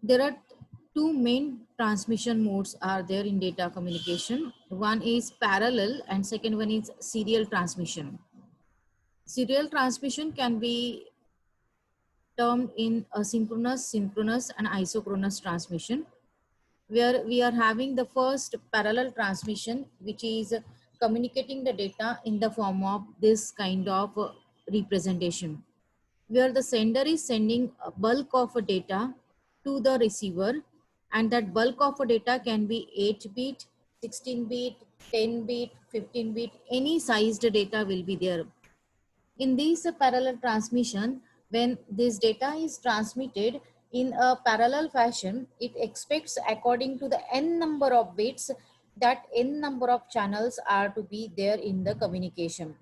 There are two main transmission modes are there in data communication. One is parallel and second one is serial transmission. Serial transmission can be termed in asynchronous, synchronous and isochronous transmission, where we are having the first parallel transmission, which is communicating the data in the form of this kind of representation, where the sender is sending a bulk of data to the receiver, and that bulk of data can be 8-bit, 16-bit, 10-bit, 15-bit, any sized data will be there. In this parallel transmission, when this data is transmitted in a parallel fashion, it expects according to the n number of bits that n number of channels are to be there in the communication.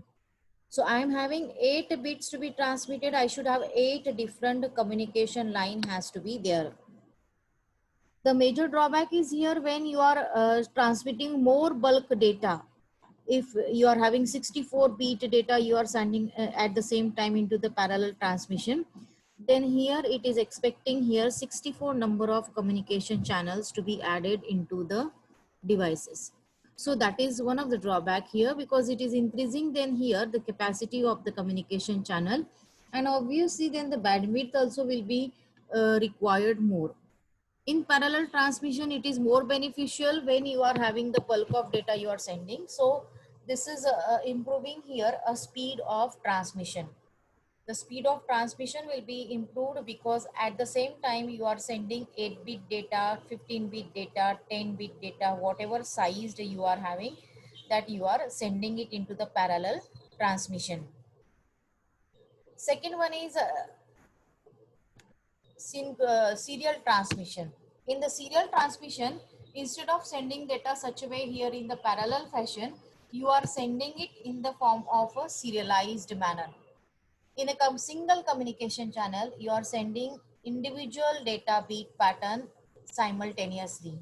So I am having 8 bits to be transmitted. I should have 8 different communication line has to be there. The major drawback is here when you are transmitting more bulk data. If you are having 64-bit data, you are sending at the same time into the parallel transmission, then here it is expecting here 64 number of communication channels to be added into the devices. So that is one of the drawback here, because it is increasing then here the capacity of the communication channel, and obviously then the bandwidth also will be required more. In parallel transmission, it is more beneficial when you are having the bulk of data you are sending. So this is improving here a speed of transmission. The speed of transmission will be improved because at the same time you are sending 8-bit data, 15-bit data, 10-bit data, whatever sized you are having, that you are sending it into the parallel transmission. Second one is serial transmission. In the serial transmission, instead of sending data such a way here in the parallel fashion, you are sending it in the form of a serialized manner. In a single communication channel, you are sending individual data beat pattern simultaneously.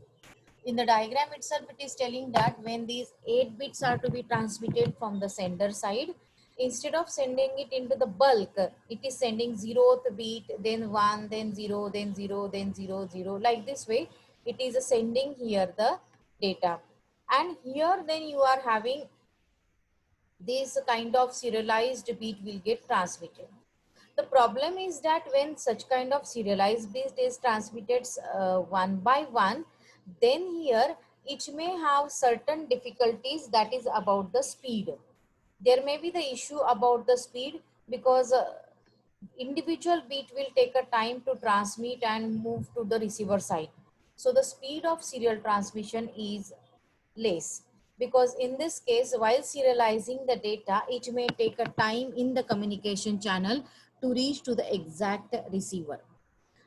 In the diagram itself, it is telling that when these 8 bits are to be transmitted from the sender side, instead of sending it into the bulk, it is sending 0th bit, then 1, then 0, then 0, then 0, 0. Like this way, it is sending here the data. And here then you are having this kind of serialized bit will get transmitted. The problem is that when such kind of serialized bit is transmitted one by one, then here it may have certain difficulties, that is about the speed. There may be the issue about the speed because individual bit will take a time to transmit and move to the receiver side. So the speed of serial transmission is less, because in this case while serializing the data, it may take a time in the communication channel to reach to the exact receiver.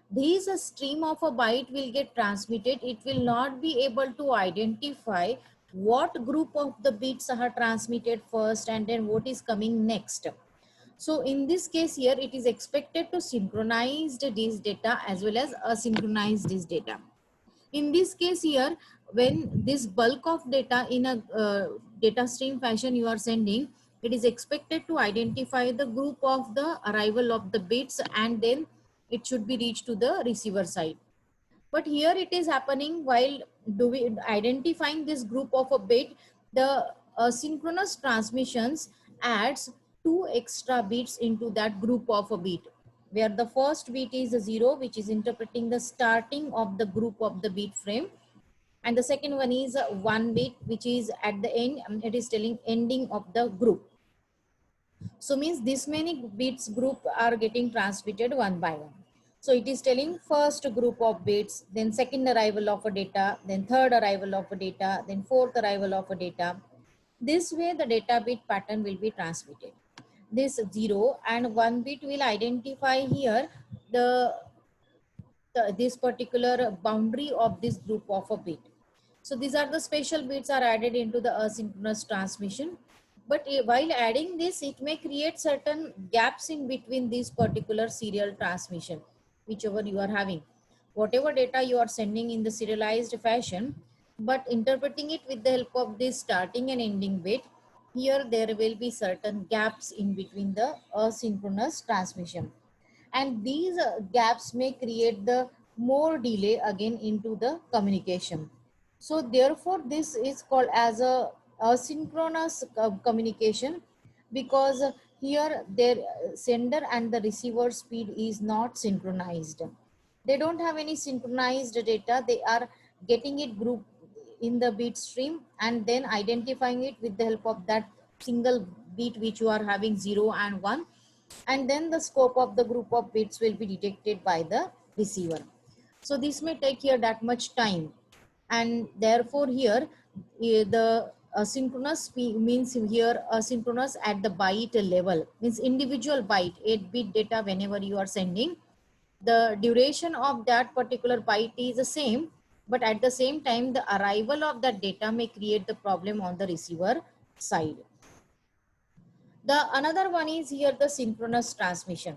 These stream of a byte will get transmitted. It will not be able to identify what group of the bits are transmitted first and then what is coming next. So in this case here, it is expected to synchronize this data as well as asynchronize this data. In this case here, when this bulk of data in a data stream fashion you are sending, it is expected to identify the group of the arrival of the bits and then it should be reached to the receiver side. But here it is happening while identifying this group of a bit, the synchronous transmissions adds 2 extra bits into that group of a bit, where the first bit is a 0, which is interpreting the starting of the group of the bit frame, and the second one is 1 bit, which is at the end, it is telling ending of the group. So means this many bits group are getting transmitted one by one. So it is telling first group of bits, then second arrival of a data, then third arrival of a data, then fourth arrival of a data. This way the data bit pattern will be transmitted. This 0 and 1 bit will identify here this particular boundary of this group of a bit. So these are the special bits are added into the asynchronous transmission. But while adding this, it may create certain gaps in between this particular serial transmission, whichever you are having. Whatever data you are sending in the serialized fashion, but interpreting it with the help of this starting and ending bit, here there will be certain gaps in between the asynchronous transmission. And these gaps may create the more delay again into the communication. So therefore this is called as a asynchronous communication, because here their sender and the receiver speed is not synchronized. They don't have any synchronized data. They are getting it grouped in the bit stream and then identifying it with the help of that single bit which you are having 0 and 1, and then the scope of the group of bits will be detected by the receiver. So this may take here that much time, and therefore here the asynchronous means here asynchronous at the byte level, means individual byte 8-bit data whenever you are sending, the duration of that particular byte is the same, but at the same time the arrival of that data may create the problem on the receiver side. The another one is here the synchronous transmission.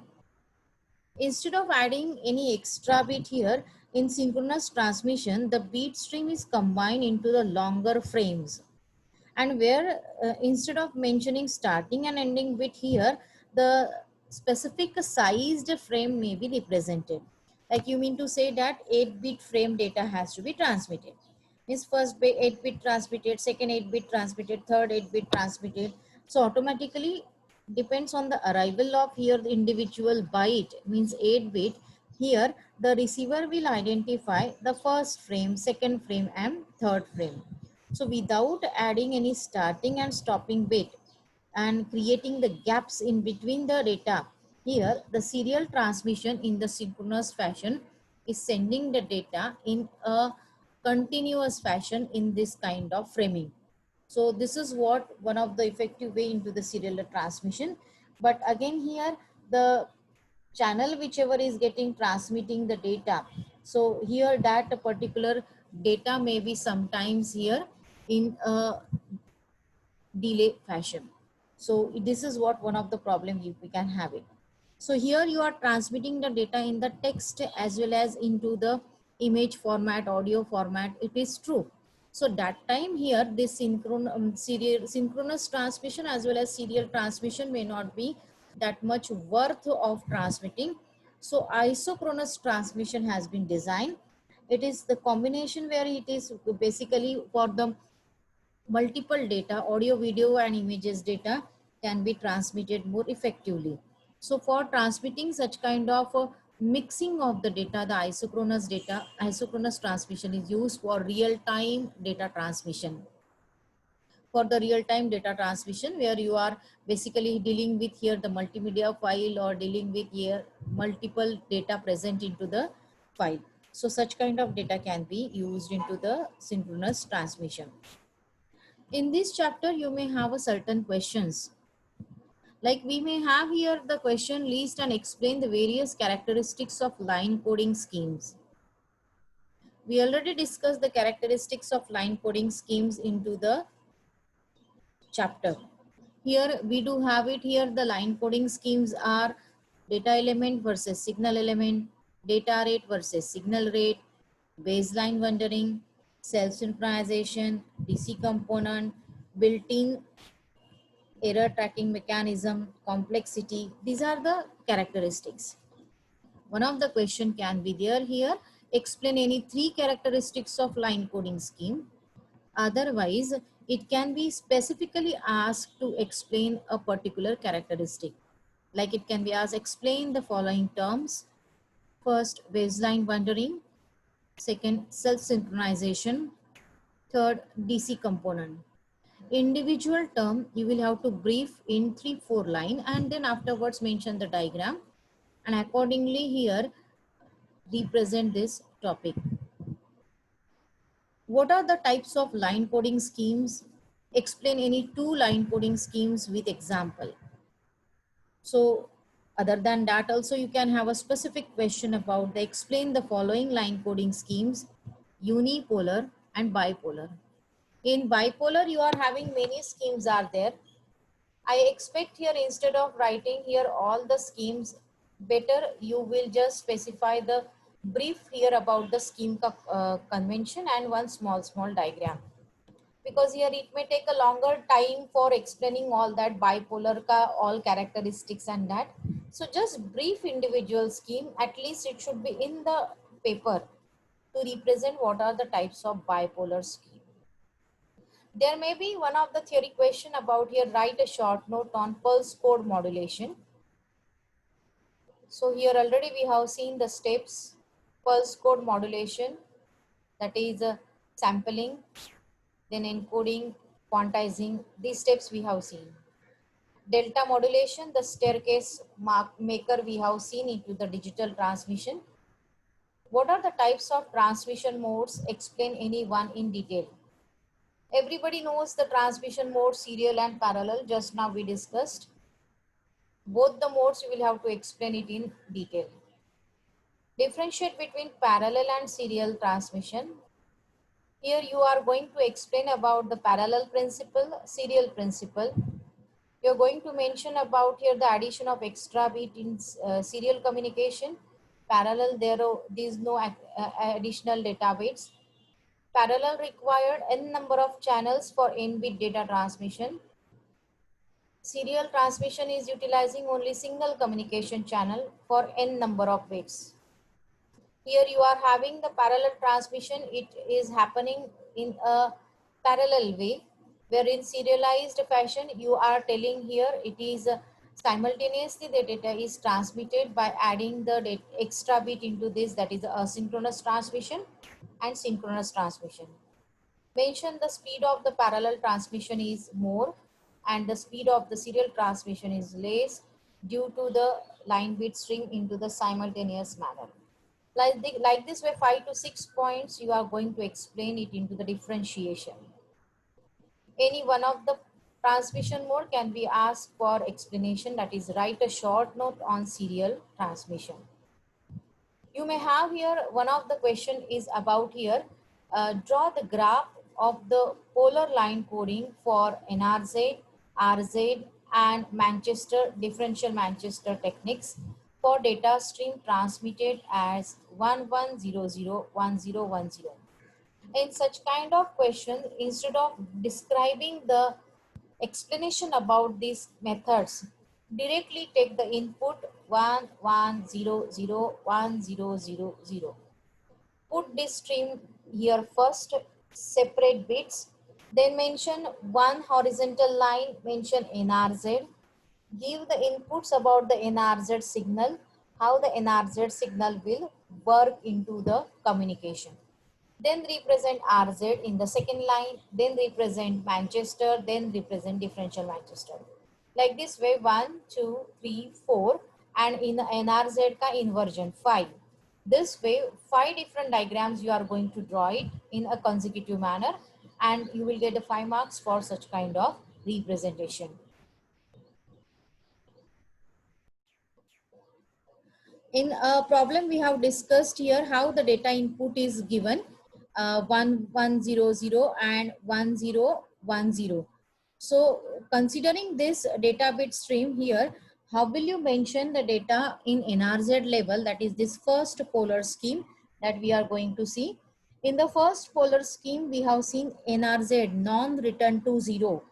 Instead of adding any extra bit here, in synchronous transmission, the bit stream is combined into the longer frames. And where instead of mentioning starting and ending bit here, the specific sized frame may be represented. Like you mean to say that 8-bit frame data has to be transmitted. Means first 8-bit transmitted, second 8-bit transmitted, third 8-bit transmitted. So automatically depends on the arrival of here the individual byte, means 8-bit. Here the receiver will identify the first frame, second frame and third frame. So without adding any starting and stopping bit and creating the gaps in between the data, here the serial transmission in the synchronous fashion is sending the data in a continuous fashion in this kind of framing. So this is what one of the effective way into the serial transmission. But again here the channel whichever is getting transmitting the data, so here that particular data may be sometimes here in a delay fashion. So this is what one of the problem we can have it. So here you are transmitting the data in the text as well as into the image format, audio format. It is true. So that time here this synchronous transmission as well as serial transmission may not be that much worth of transmitting. So isochronous transmission has been designed. It is the combination where it is basically for the multiple data, audio, video, and images data can be transmitted more effectively. So for transmitting such kind of mixing of the data, the isochronous transmission is used for real-time data transmission. For the real-time data transmission, where you are basically dealing with here the multimedia file or dealing with here multiple data present into the file. So such kind of data can be used into the synchronous transmission. In this chapter, you may have a certain questions. Like we may have here the question list and explain the various characteristics of line coding schemes. We already discussed the characteristics of line coding schemes into the chapter. Here we do have it here. The line coding schemes are data element versus signal element, data rate versus signal rate, baseline wandering, self-synchronization, DC component, built-in error tracking mechanism, complexity. These are the characteristics. One of the question can be there here. Explain any 3 characteristics of line coding scheme. Otherwise, it can be specifically asked to explain a particular characteristic. Like it can be asked, explain the following terms. First, baseline wandering. Second, self-synchronization. Third, DC component. Individual term you will have to brief in 3-4 line and then afterwards mention the diagram and accordingly here represent this topic. What are the types of line coding schemes? Explain any 2 line coding schemes with example. So other than that also you can have a specific question about the explain the following line coding schemes, unipolar and bipolar. In bipolar you are having many schemes are there. I expect here instead of writing here all the schemes, better you will just specify the brief here about the scheme convention and one small diagram. Because here it may take a longer time for explaining all that bipolar ka all characteristics and that. So just brief individual scheme, at least it should be in the paper to represent what are the types of bipolar scheme. There may be one of the theory question about here, write a short note on pulse code modulation. So here already we have seen the steps, pulse code modulation, that is sampling, then encoding, quantizing, these steps we have seen. Delta modulation, the staircase maker we have seen into the digital transmission. What are the types of transmission modes? Explain any one in detail. Everybody knows the transmission mode, serial and parallel. Just now we discussed. Both the modes you will have to explain it in detail. Differentiate between parallel and serial transmission. Here you are going to explain about the parallel principle, serial principle. You're going to mention about here the addition of extra bit in serial communication. Parallel, there is no additional data bits. Parallel required n number of channels for n bit data transmission. Serial transmission is utilizing only single communication channel for n number of bits. Here you are having the parallel transmission. It is happening in a parallel way, where in serialized fashion you are telling here it is simultaneously the data is transmitted by adding the extra bit into this, that is asynchronous transmission and synchronous transmission. Mention the speed of the parallel transmission is more and the speed of the serial transmission is less due to the line bit string into the simultaneous manner. Like this way, 5 to 6 points you are going to explain it into the differentiation. Any one of the transmission mode can be asked for explanation, that is write a short note on serial transmission. You may have here, one of the question is about here, draw the graph of the polar line coding for NRZ, RZ and Manchester differential Manchester techniques for data stream transmitted as 11001010. In such kind of question, instead of describing the explanation about these methods, directly take the input 11001000. Put this stream here first, separate bits, then mention one horizontal line, mention NRZ, give the inputs about the NRZ signal, how the NRZ signal will work into the communication. Then represent RZ in the second line, then represent Manchester, then represent differential Manchester. Like this way, 1, 2, 3, 4, and in the NRZ ka inversion 5. This way, 5 different diagrams you are going to draw it in a consecutive manner, and you will get the 5 marks for such kind of representation. In a problem we have discussed here how the data input is given 1100 and 1010. So considering this data bit stream here, how will you mention the data in NRZ level, that is this first polar scheme that we are going to see. In the first polar scheme we have seen NRZ, non-return to zero,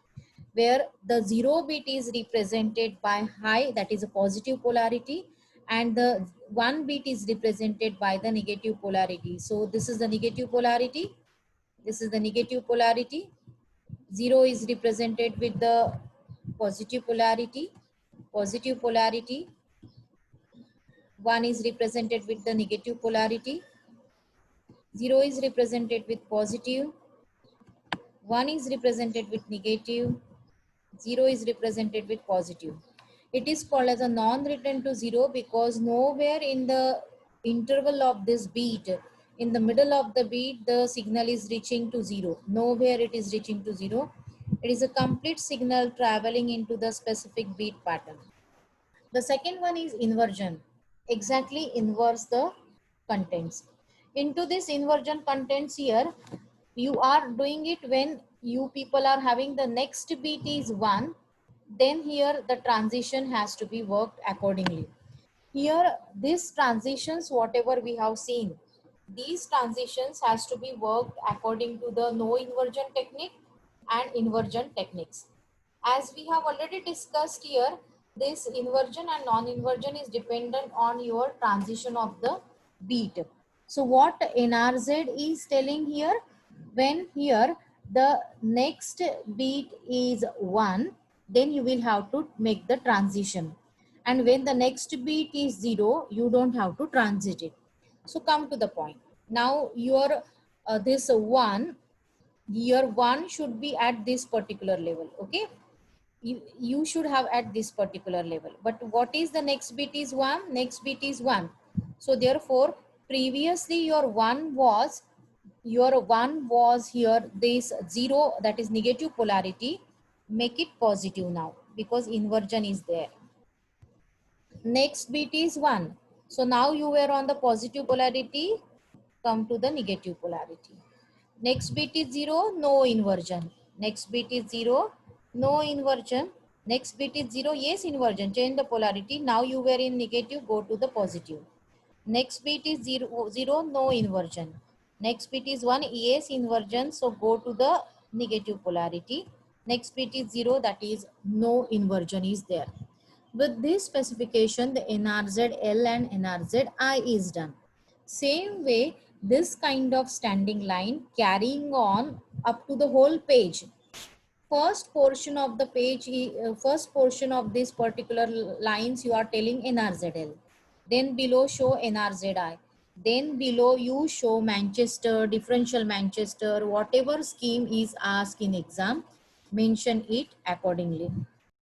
where the zero bit is represented by high, that is a positive polarity, and the one bit is represented by the negative polarity. So this is the negative polarity, this is the negative polarity. Zero is represented with the positive polarity, positive polarity. One is represented with the negative polarity. Zero is represented with positive. One is represented with negative. 0 is represented with positive. It is called as a non-return to 0 because nowhere in the interval of this beat, in the middle of the beat, the signal is reaching to 0. Nowhere it is reaching to 0. It is a complete signal traveling into the specific beat pattern. The second one is inversion. Exactly inverse the contents. Into this inversion contents here, you are doing it when you people are having the next beat is 1, then here the transition has to be worked accordingly. Here these transitions, whatever we have seen, these transitions has to be worked according to the no inversion technique and inversion techniques. As we have already discussed here, this inversion and non-inversion is dependent on your transition of the beat. So what NRZ is telling here, when here the next bit is 1, then you will have to make the transition. And when the next bit is 0, you don't have to transit it. So come to the point. Now your this 1, your 1 should be at this particular level, okay? You should have at this particular level. But what is the next bit is 1? Next bit is 1. So therefore, previously your 1 was here, this 0, that is negative polarity. Make it positive now because inversion is there. Next bit is 1. So now you were on the positive polarity, come to the negative polarity. Next bit is 0, no inversion. Next bit is 0, no inversion. Next bit is 0, yes inversion. Change the polarity. Now you were in negative, go to the positive. Next bit is 0, no inversion. Next bit is 1, yes inversion. So go to the negative polarity. Next bit is 0, that is no inversion is there. With this specification, the NRZL and NRZI is done. Same way, this kind of standing line carrying on up to the whole page. First portion of the page, first portion of this particular lines you are telling NRZL. Then below show NRZI. Then below you show Manchester, differential Manchester, whatever scheme is asked in exam, mention it accordingly.